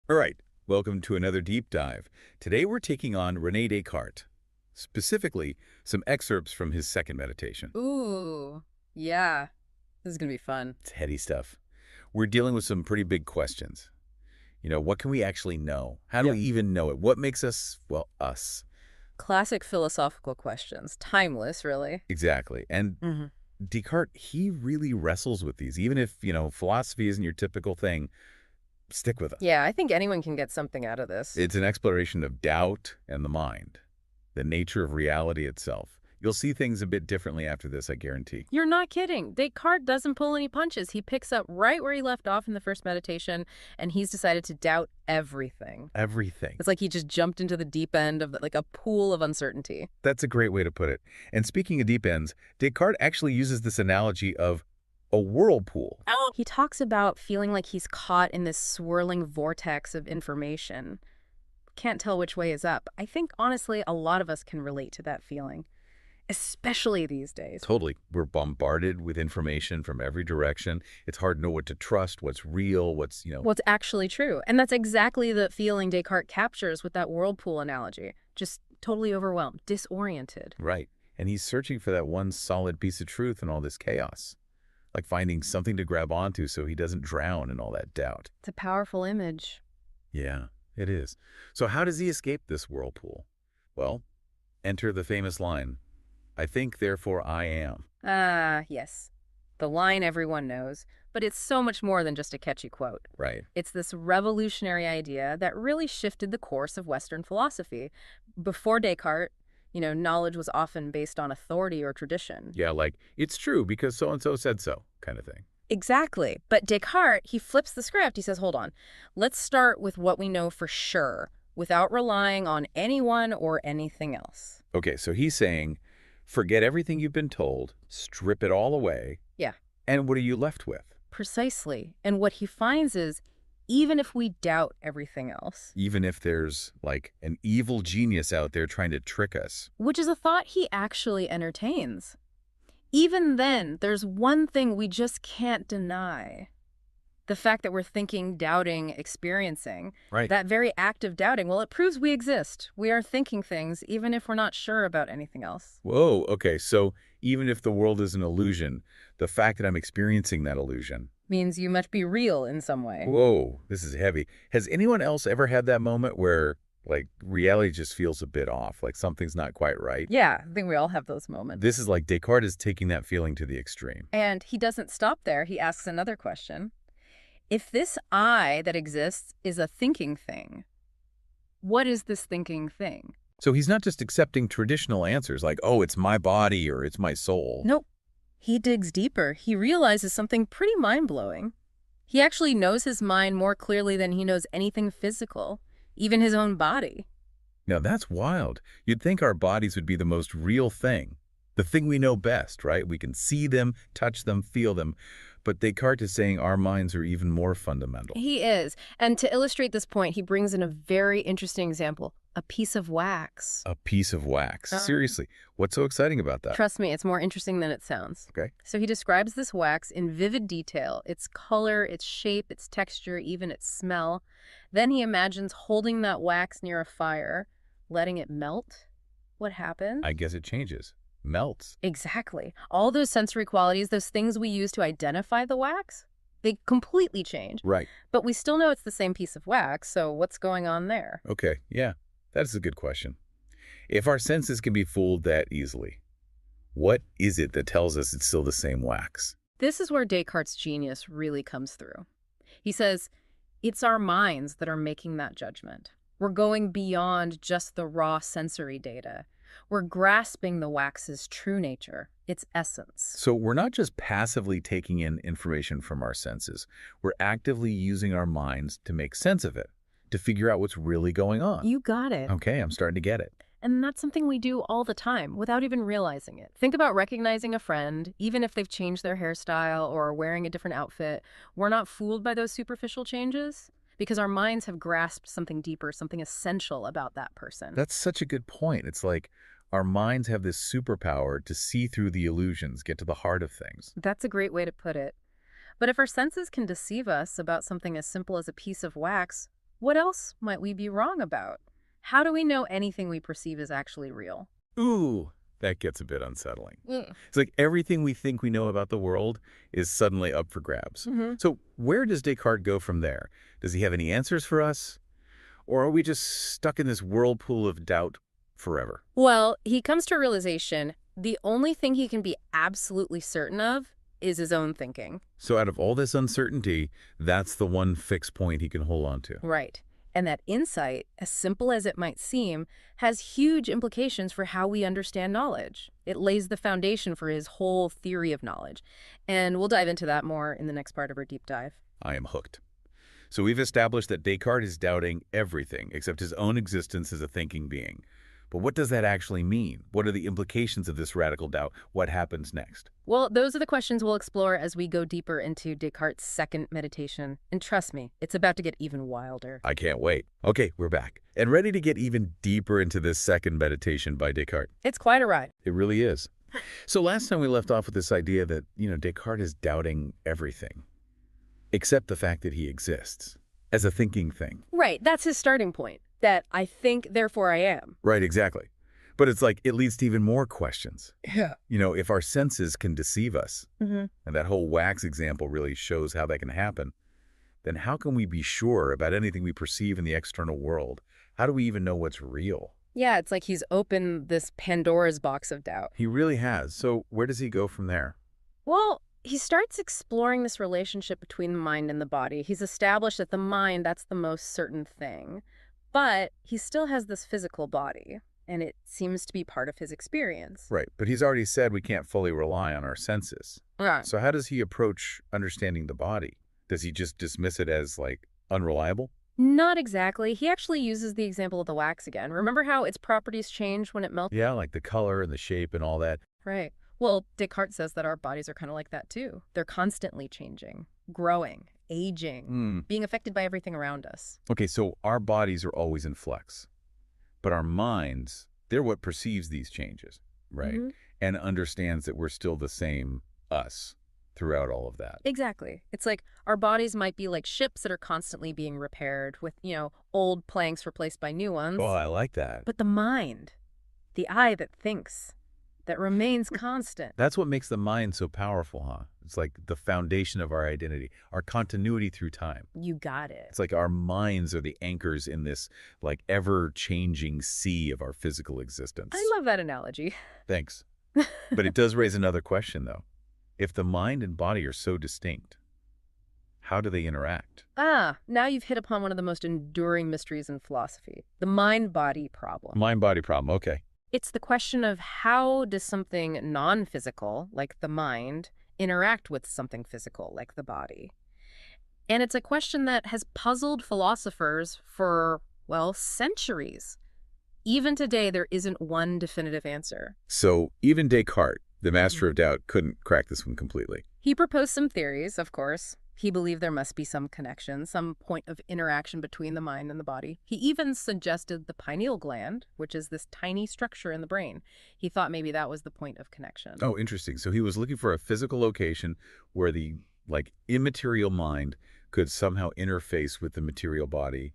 All right, welcome to another deep dive. Today we're taking on Rene Descartes, specifically some excerpts from his second meditation. Ooh, yeah. This is gonna be fun. It's heady stuff. We're dealing with some pretty big questions. What can we actually know? How do Yeah. we even know it? What makes us, well, us? Classic philosophical questions. Timeless, really. Exactly. And hmm Descartes, he really wrestles with these. Even if, philosophy isn't your typical thing, stick with us. Yeah, I think anyone can get something out of this. It's an exploration of doubt and the mind, the nature of reality itself. You'll see things a bit differently after this, I guarantee. You're not kidding. Descartes doesn't pull any punches. He picks up right where he left off in the first meditation, and he's decided to doubt everything. Everything. It's like he just jumped into the deep end of like a pool of uncertainty. That's a great way to put it. And speaking of deep ends, Descartes actually uses this analogy of a whirlpool. Oh. He talks about feeling like he's caught in this swirling vortex of information. Can't tell which way is up. I think, honestly, a lot of us can relate to that feeling, especially these days. Totally. We're bombarded with information from every direction. It's hard to know what to trust, what's real, What's actually true. And that's exactly the feeling Descartes captures with that whirlpool analogy. Just totally overwhelmed, disoriented. right. And he's searching for that one solid piece of truth in all this chaos, like finding something to grab onto so he doesn't drown in all that doubt. It's a powerful image. Yeah, it is. So how does he escape this whirlpool? Well, enter the famous line, I think, therefore I am. Ah, yes. The line everyone knows, but it's so much more than just a catchy quote. Right. It's this revolutionary idea that really shifted the course of Western philosophy. Before Descartes, knowledge was often based on authority or tradition. Yeah, like, it's true because so-and-so said so kind of thing. Exactly. But Descartes, he flips the script. He says, hold on, let's start with what we know for sure without relying on anyone or anything else. Okay, so he's saying, forget everything you've been told, strip it all away, Yeah, and what are you left with? precisely. And what he finds is, even if we doubt everything else, Even if there's, like, an evil genius out there trying to trick us. which is a thought he actually entertains, even then, there's one thing we just can't deny. The fact that we're thinking, doubting, experiencing. Right. That very act of doubting, well, it proves we exist. We are thinking things, even if we're not sure about anything else. Whoa, okay, so even if the world is an illusion, the fact that I'm experiencing that illusion, Means you must be real in some way. whoa, this is heavy. Has anyone else ever had that moment where, like, reality just feels a bit off, like something's not quite right? Yeah, I think we all have those moments. This is like Descartes is taking that feeling to the extreme. And he doesn't stop there. He asks another question. If this I that exists is a thinking thing, what is this thinking thing? So he's not just accepting traditional answers like, oh, it's my body or it's my soul. Nope. He digs deeper. He realizes something pretty mind-blowing. He actually knows his mind more clearly than he knows anything physical, even his own body. Now that's wild. You'd think our bodies would be the most real thing, the thing we know best, right? We can see them, touch them, feel them. But Descartes is saying our minds are even more fundamental. He is. And to illustrate this point, he brings in a very interesting example, a piece of wax. A piece of wax. Uh. Seriously, what's so exciting about that? Trust me, it's more interesting than it sounds. Okay. So he describes this wax in vivid detail, its color, its shape, its texture, even its smell. Then he imagines holding that wax near a fire, letting it melt. What happens? I guess it changes. Melts. Exactly. All those sensory qualities, those things we use to identify the wax, they completely change. Right. But we still know it's the same piece of wax, so what's going on there? Okay, yeah, that is a good question. If our senses can be fooled that easily, what is it that tells us it's still the same wax? This is where Descartes' genius really comes through. He says, it's our minds that are making that judgment. We're going beyond just the raw sensory data. We're grasping the wax's true nature, its essence. So we're not just passively taking in information from our senses. We're actively using our minds to make sense of it, to figure out what's really going on. You got it. Okay, I'm starting to get it. And that's something we do all the time without even realizing it. Think about recognizing a friend, even if they've changed their hairstyle or are wearing a different outfit. We're not fooled by those superficial changes because our minds have grasped something deeper, something essential about that person. That's such a good point. It's like our minds have this superpower to see through the illusions, get to the heart of things. That's a great way to put it. But if our senses can deceive us about something as simple as a piece of wax, What else might we be wrong about? How do we know anything we perceive is actually real? Ooh, that gets a bit unsettling. Mm. It's like everything we think we know about the world is suddenly up for grabs. hmm So where does Descartes go from there? Does he have any answers for us? Or are we just stuck in this whirlpool of doubt forever? Well, he comes to a realization the only thing he can be absolutely certain of is his own thinking. So out of all this uncertainty, that's the one fixed point he can hold on to. Right. And that insight, as simple as it might seem, has huge implications for how we understand knowledge. It lays the foundation for his whole theory of knowledge. And we'll dive into that more in the next part of our deep dive. I am hooked. So we've established that Descartes is doubting everything except his own existence as a thinking being. But what does that actually mean? What are the implications of this radical doubt? What happens next? Well, those are the questions we'll explore as we go deeper into Descartes' second meditation. And trust me, it's about to get even wilder. I can't wait. Okay, we're back. And ready to get even deeper into this second meditation by Descartes. It's quite a ride. It really is. So last time we left off with this idea that, Descartes is doubting everything, except the fact that he exists as a thinking thing. Right, that's his starting point. That I think, therefore I am. Right, exactly. But it's like it leads to even more questions. Yeah. If our senses can deceive us, Mm-hmm. and that whole wax example really shows how that can happen, then how can we be sure about anything we perceive in the external world? How do we even know what's real? Yeah, it's like he's opened this Pandora's box of doubt. He really has. So where does he go from there? Well, he starts exploring this relationship between the mind and the body. He's established that the mind, that's the most certain thing. But he still has this physical body, and it seems to be part of his experience. Right, but he's already said we can't fully rely on our senses. Yeah. So how does he approach understanding the body? Does he just dismiss it as, unreliable? Not exactly. He actually uses the example of the wax again. Remember how its properties change when it melts? Yeah, like the color and the shape and all that. Right. Well, Descartes says that our bodies are kind of like that too. They're constantly changing, growing, aging, being affected by everything around us. Okay, so our bodies are always in flux, but our minds, they're what perceives these changes, right? Mhm. And understands that we're still the same us throughout all of that. Exactly. It's like our bodies might be like ships that are constantly being repaired with, old planks replaced by new ones. Oh, I like that. But the mind, the eye that thinks, that remains constant. That's what makes the mind so powerful, huh? It's like the foundation of our identity, our continuity through time. You got it. It's like our minds are the anchors in this, ever-changing sea of our physical existence. I love that analogy. Thanks. But it does raise another question, though. If the mind and body are so distinct, how do they interact? Now you've hit upon one of the most enduring mysteries in philosophy, the mind-body problem. Mind-body problem, okay. It's the question of how does something non-physical, like the mind, interact with something physical, like the body? And it's a question that has puzzled philosophers for, well, centuries. Even today, there isn't one definitive answer. So even Descartes, the master of doubt, couldn't crack this one completely. He proposed some theories, of course. He believed there must be some connection, some point of interaction between the mind and the body. He even suggested the pineal gland, which is this tiny structure in the brain. He thought maybe that was the point of connection. Oh, interesting. So he was looking for a physical location where the, immaterial mind could somehow interface with the material body.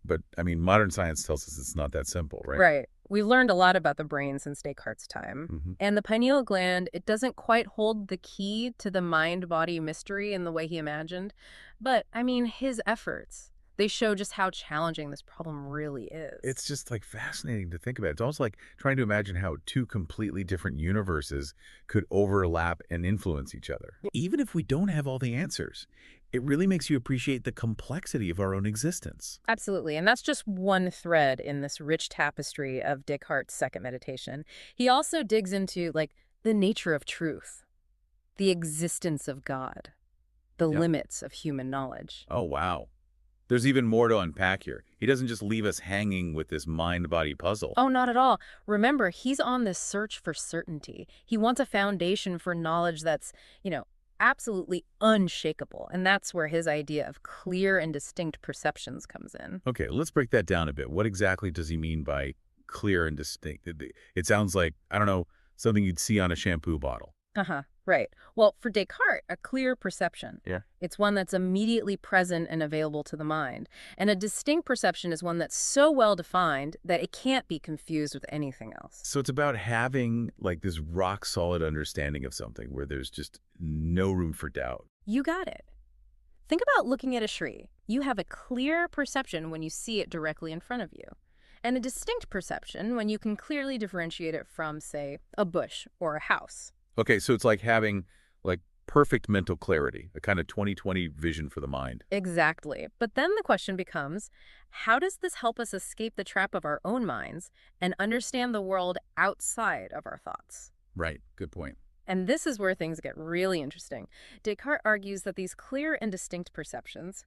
But, modern science tells us it's not that simple, right? Right. We've learned a lot about the brain since Descartes' time. And the pineal gland, it doesn't quite hold the key to the mind-body mystery in the way he imagined. But, his efforts, they show just how challenging this problem really is. It's just, fascinating to think about. It's almost like trying to imagine how two completely different universes could overlap and influence each other. Even if we don't have all the answers, it really makes you appreciate the complexity of our own existence. Absolutely. And that's just one thread in this rich tapestry of Descartes' second meditation. He also digs into, the nature of truth, the existence of God, the Yep. limits of human knowledge. Oh, wow. There's even more to unpack here. He doesn't just leave us hanging with this mind-body puzzle. Oh, not at all. Remember, he's on this search for certainty. He wants a foundation for knowledge that's, absolutely unshakable. And that's where his idea of clear and distinct perceptions comes in. Okay, let's break that down a bit. What exactly does he mean by clear and distinct? It sounds like, I don't know, something you'd see on a shampoo bottle. Uh-huh. Right. Well, for Descartes, a clear perception. Yeah. It's one that's immediately present and available to the mind. And a distinct perception is one that's so well defined that it can't be confused with anything else. So it's about having like this rock solid understanding of something where there's just no room for doubt. You got it. Think about looking at a tree. You have a clear perception when you see it directly in front of you, and a distinct perception when you can clearly differentiate it from, say, a bush or a house. Okay, so it's like having like perfect mental clarity, a kind of 20/20 vision for the mind. Exactly. But then the question becomes, how does this help us escape the trap of our own minds and understand the world outside of our thoughts? Right. Good point. And this is where things get really interesting. Descartes argues that these clear and distinct perceptions,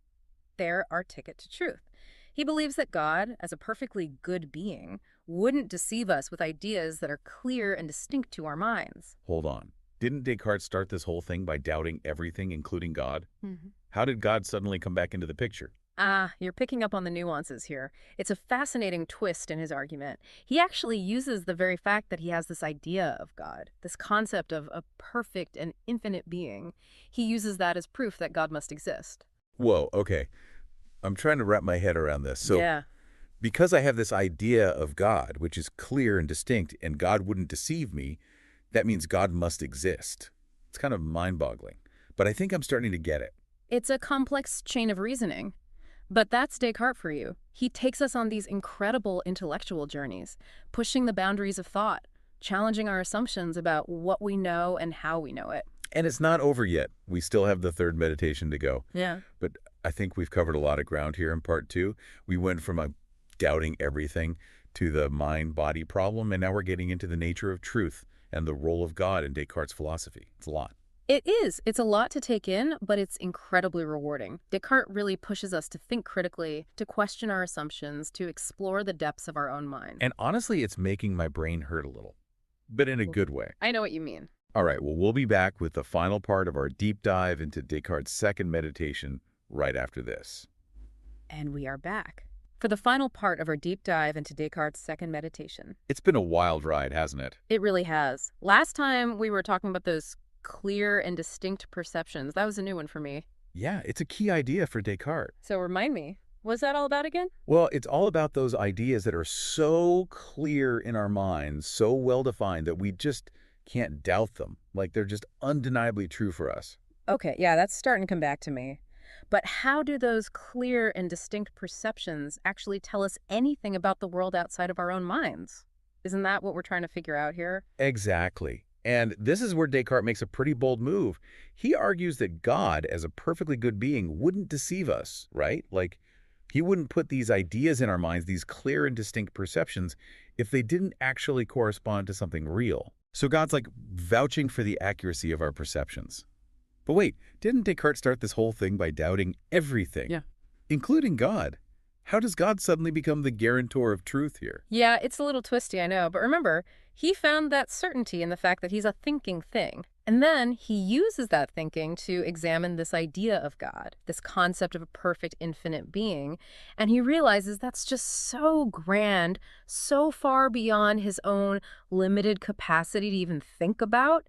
they're our ticket to truth. He believes that God, as a perfectly good being, wouldn't deceive us with ideas that are clear and distinct to our minds. Hold on. Didn't Descartes start this whole thing by doubting everything, including God? Mhm. How did God suddenly come back into the picture? Ah, you're picking up on the nuances here. It's a fascinating twist in his argument. He actually uses the very fact that he has this idea of God, this concept of a perfect and infinite being. He uses that as proof that God must exist. Whoa, okay. I'm trying to wrap my head around this. So Yeah. because I have this idea of God, which is clear and distinct, and God wouldn't deceive me, that means God must exist. It's kind of mind-boggling. But I think I'm starting to get it. It's a complex chain of reasoning. But that's Descartes for you. He takes us on these incredible intellectual journeys, pushing the boundaries of thought, challenging our assumptions about what we know and how we know it. And it's not over yet. We still have the third meditation to go. Yeah. But I think we've covered a lot of ground here in part two. We went from a doubting everything to the mind-body problem, and now we're getting into the nature of truth and the role of God in Descartes' philosophy. It's a lot. It is. It's a lot to take in, but it's incredibly rewarding. Descartes really pushes us to think critically, to question our assumptions, to explore the depths of our own mind. And honestly, it's making my brain hurt a little, but in a good way. I know what you mean. All right, well, we'll be back with the final part of our deep dive into Descartes' second meditation right after this. And we are back for the final part of our deep dive into Descartes' second meditation. It's been a wild ride, hasn't it? It really has. Last time we were talking about those clear and distinct perceptions. That was a new one for me. Yeah, it's a key idea for Descartes. So remind me, what's that all about again? Well, it's all about those ideas that are so clear in our minds, so well-defined that we just can't doubt them. Like they're just undeniably true for us. Okay, yeah, that's starting to come back to me. But how do those clear and distinct perceptions actually tell us anything about the world outside of our own minds? Isn't that what we're trying to figure out here? Exactly. And this is where Descartes makes a pretty bold move. He argues that God, as a perfectly good being, wouldn't deceive us, right? Like, he wouldn't put these ideas in our minds, these clear and distinct perceptions, if they didn't actually correspond to something real. So God's like vouching for the accuracy of our perceptions. But wait, didn't Descartes start this whole thing by doubting everything? Yeah. Including God. How does God suddenly become the guarantor of truth here? Yeah, it's a little twisty, I know. But remember, he found that certainty in the fact that he's a thinking thing. And then he uses that thinking to examine this idea of God, this concept of a perfect infinite being. And he realizes that's just so grand, so far beyond his own limited capacity to even think about,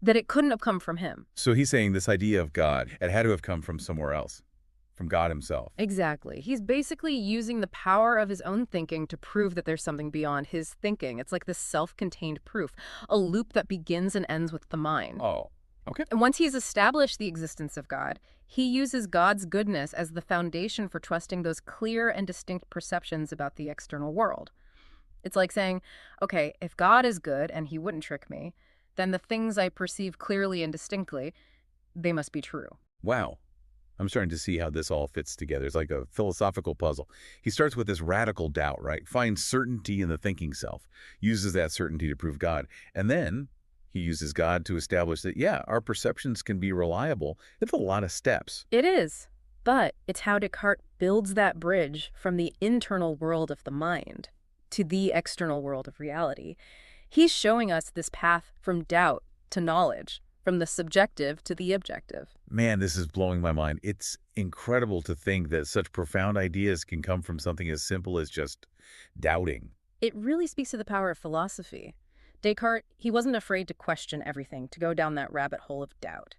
that it couldn't have come from him. So he's saying this idea of God, it had to have come from somewhere else, from God himself. Exactly. He's basically using the power of his own thinking to prove that there's something beyond his thinking. It's like this self-contained proof, a loop that begins and ends with the mind. Oh, okay. And once he's established the existence of God, he uses God's goodness as the foundation for trusting those clear and distinct perceptions about the external world. It's like saying, okay, if God is good and he wouldn't trick me, then the things I perceive clearly and distinctly, they must be true. Wow. I'm starting to see how this all fits together. It's like a philosophical puzzle. He starts with this radical doubt, right? Finds certainty in the thinking self, uses that certainty to prove God. And then he uses God to establish that, yeah, our perceptions can be reliable. It's a lot of steps. It is. But it's how Descartes builds that bridge from the internal world of the mind to the external world of reality. He's showing us this path from doubt to knowledge, from the subjective to the objective. Man, this is blowing my mind. It's incredible to think that such profound ideas can come from something as simple as just doubting. It really speaks to the power of philosophy. Descartes, he wasn't afraid to question everything, to go down that rabbit hole of doubt.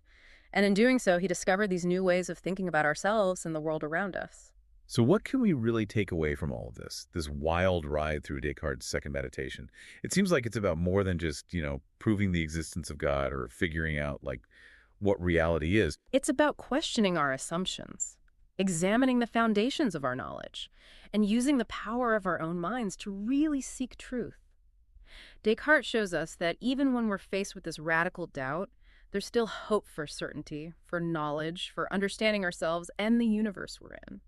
And in doing so, he discovered these new ways of thinking about ourselves and the world around us. So what can we really take away from all of this wild ride through Descartes' second meditation? It seems like it's about more than just, proving the existence of God or figuring out, like, what reality is. It's about questioning our assumptions, examining the foundations of our knowledge, and using the power of our own minds to really seek truth. Descartes shows us that even when we're faced with this radical doubt, there's still hope for certainty, for knowledge, for understanding ourselves and the universe we're in.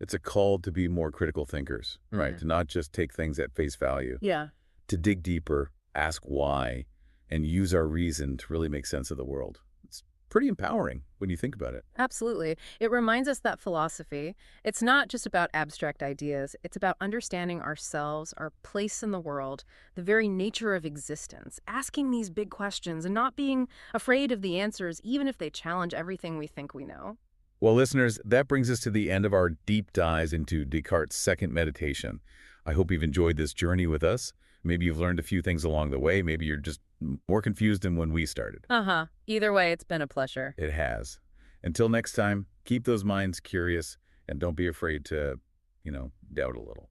It's a call to be more critical thinkers, right? To not just take things at face value, Yeah. to dig deeper, ask why, and use our reason to really make sense of the world. It's pretty empowering when you think about it. Absolutely. It reminds us that philosophy, it's not just about abstract ideas, it's about understanding ourselves, our place in the world, the very nature of existence, asking these big questions and not being afraid of the answers, even if they challenge everything we think we know. Well, listeners, that brings us to the end of our deep dives into Descartes' second meditation. I hope you've enjoyed this journey with us. Maybe you've learned a few things along the way. Maybe you're just more confused than when we started. Uh-huh. Either way, it's been a pleasure. It has. Until next time, keep those minds curious and don't be afraid to, doubt a little.